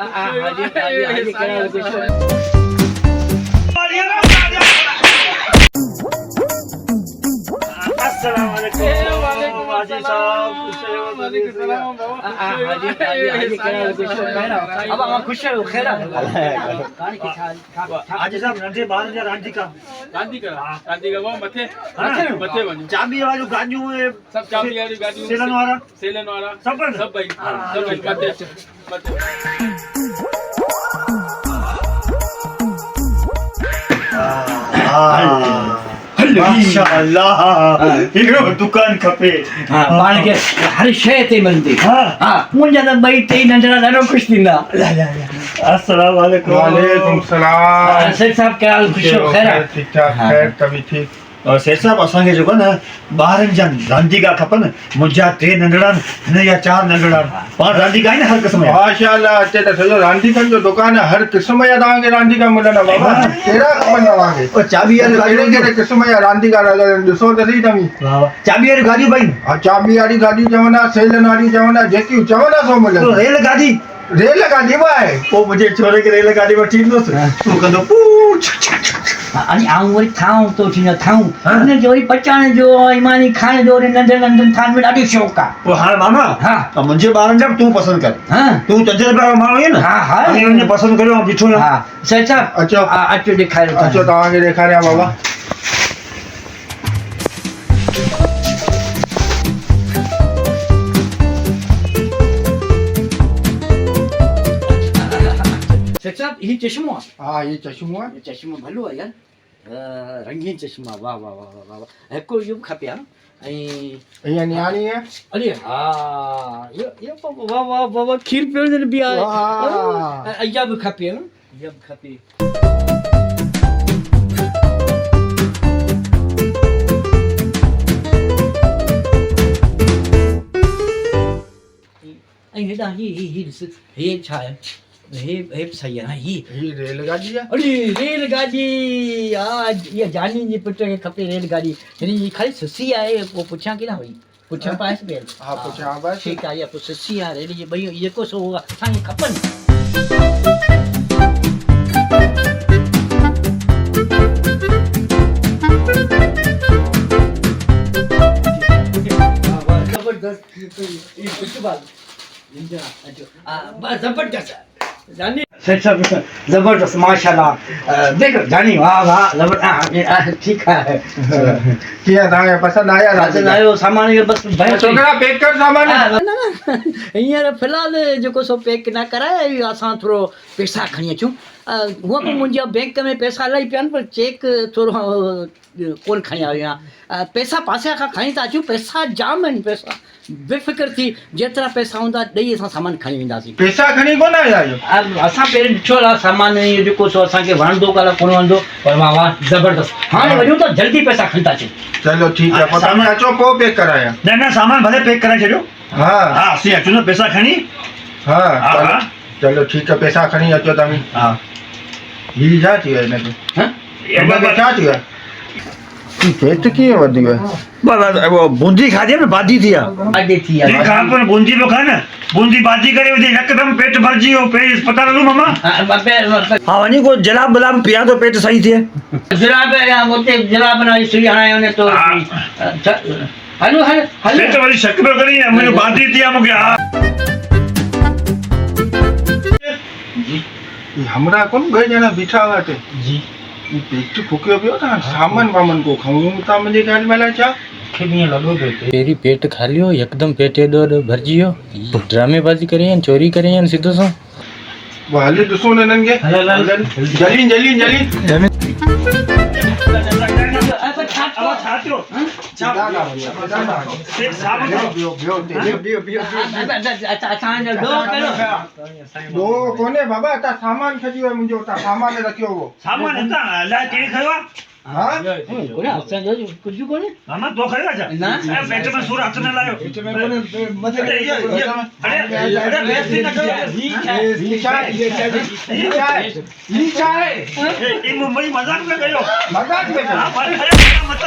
हाजी करा खुश है खैर आज साहब नंढे ॿार जा रांदीका वो मथे वञो चाबी वारियूं गाॾियूं सभु चाबी वारियूं गाॾियूं सेलन वारा सभु भाई मथे माशाअल्लाह हिकिड़ो दुकान खपे पाण खे हर शइ ते मिलंदी मुंहिंजा त ॿई टई नंढड़ा ॾाढो ख़ुशि थींदा अस्सलाम वालेकुम वालेकुम सलाम सेठ साहब क्या हाल खुश हो खैर ठीक ठाक खैर तभी ठीक सेठ साहब असांखे जेको न ॿारनि जा रांदीका खपनि मुंहिंजा 3 नंढड़ा न या 4 नंढड़ा पाण रांदीका आहिनि हर क़िस्म जा माशाअल्लाह अचे त सॼो रांदीकनि जो दुकान आहे हर क़िस्म जा तव्हांखे रांदीका मिलंदा बाबा कहिड़ा खपनि तव्हांखे चाबी वारी कहिड़े कहिड़े क़िस्म जा रांदीका ॾिसो त सही तव्हीं चाबी वारी गाॾियूं भाई चाबी वारी गाॾी चवंदा सेलन वारी चवंदा जेकियूं चवंदा सो मिलंदा रेल गाॾी आहे पोइ मुंहिंजे छोरे खे रेल गाॾी वठी ईंदुसि तूं कंदो अने आऊं वरी थाऊं तो थींदो थाऊं हुनखे वरी पचाइण जो ईमानी खाइण जो वरी नंढे नंढनि थान में ॾाढो शौक़ु आहे पोइ हाणे मामा त मुंहिंजे ॿारनि जा तूं पसंदि कर तूं तजुर्बे वारो माण्हू आहीं न हुननि पसंदि करियो ऐं ॾिठो सेठ साहब अचो अचो ॾेखारियो अचो तव्हांखे ॾेखारियां बाबा सेठ साहब ही चश्मो आहे हा ये चश्मो आहे चश्मो भलो आहे यार रंगीन चश्मा वाह वाह वाह वाह वाह हिकिड़ो इहो बि खपे हा ऐं हीअ नियाणी आहे अरे हा इहो वाह वाह वाह खीर पीअण बि आहे इहा बि खपे इहा बि खपे ऐं हेॾा ही ॾिस हे छा आहे हे सही आहे ही रेलगाॾी आहे अरे रेलगाॾी हा इहा जानी जे पुट खे खपे रेलगाॾी हिन जी ख़ाली ससी आहे पोइ पुछां की न भई पुछां पाएसि पियल हा पुछां बसि ठीकु आहे इहा पोइ ससी आहे रेल जी ॿई जेको सो असांखे खपनि जबरदस्त जानी जबरदस्त माशाल्लाह देखो जानी वाह वाह ठीक है कीअं तव्हांखे पसंदि आयो सामान बस छोकिरा पैक कर सामान हींअर फ़िलहाल जेको सो पैक न कराए असां थोरो पैसा खणी अचूं हूअं बि मुंहिंजा बैंक में पैसा इलाही पिया आहिनि पर चेक थोरो कोन खणी आयो आहियां पैसा पासे खां खणी था अचूं पैसा जाम आहिनि पैसा बेफ़िक्र थी जेतिरा पैसा हूंदा ॾेई असां सामान खणी वेंदासीं पैसा खणी कोन आया आहियो असां पहिरीं ॾिठो आहे सामान इहो जेको सो असांखे वणंदो काल्ह कोन वणंदो पर वाह वाह ज़बरदस्त हाणे वञूं त जल्दी पैसा खणी था अचूं चलो ठीकु आहे पोइ तव्हां अचो पोइ पैक करायां न सामान भले पैक कराए छॾियो हा असीं अचूं न पैसा खणी हा चलो ठीकु आहे पैसा खणी अचो तव्हीं हा हीअ छा थी वियो हिनखे छा थी वियो पेट कीअं वधी वियो बूंदी खाधी न बादी थी आहे बूंदी पियो खाए न बूंदी बादी करे यकदमि पेट भरिजी वियो पहिरीं अस्पताल हलूं मामा हा वञी को जलाब बलाब पिया थो पेट सही थिए जलाब हुते जलाब न सुई हणायो न तो हलो पेट वरी शक पियो करी मुंहिंजो बादी थी आहे मूंखे हा जी हमरा कोन ॿ ॼणा बीठा हुआ हिते जी पेट फुकियो पियो त सामान वामान को खाऊं था मुंहिंजे ॻाल्हि में अलाए छा मूंखे बि ईअं लॻो पियो पहिरीं पेट खाली हो यकदमि पेट एॾो भरिजी वियो ड्रामेबाज़ी करे आहिनि चोरी करे आहिनि सिधो सां हले ॾिसो न हिननि खे जलीन जलीन जलीन कोन्हे बाबा हितां सामान खजी वियो मुंहिंजो हुतां सामान रखियो हो सामान हितां अलाए कंहिं खयो आहे हा कुझु कोन्हे मामा तो खयो आहे छा न पेट में सूर हथ न लायो मथे मुंबई मजाक में कयो मजाक में मत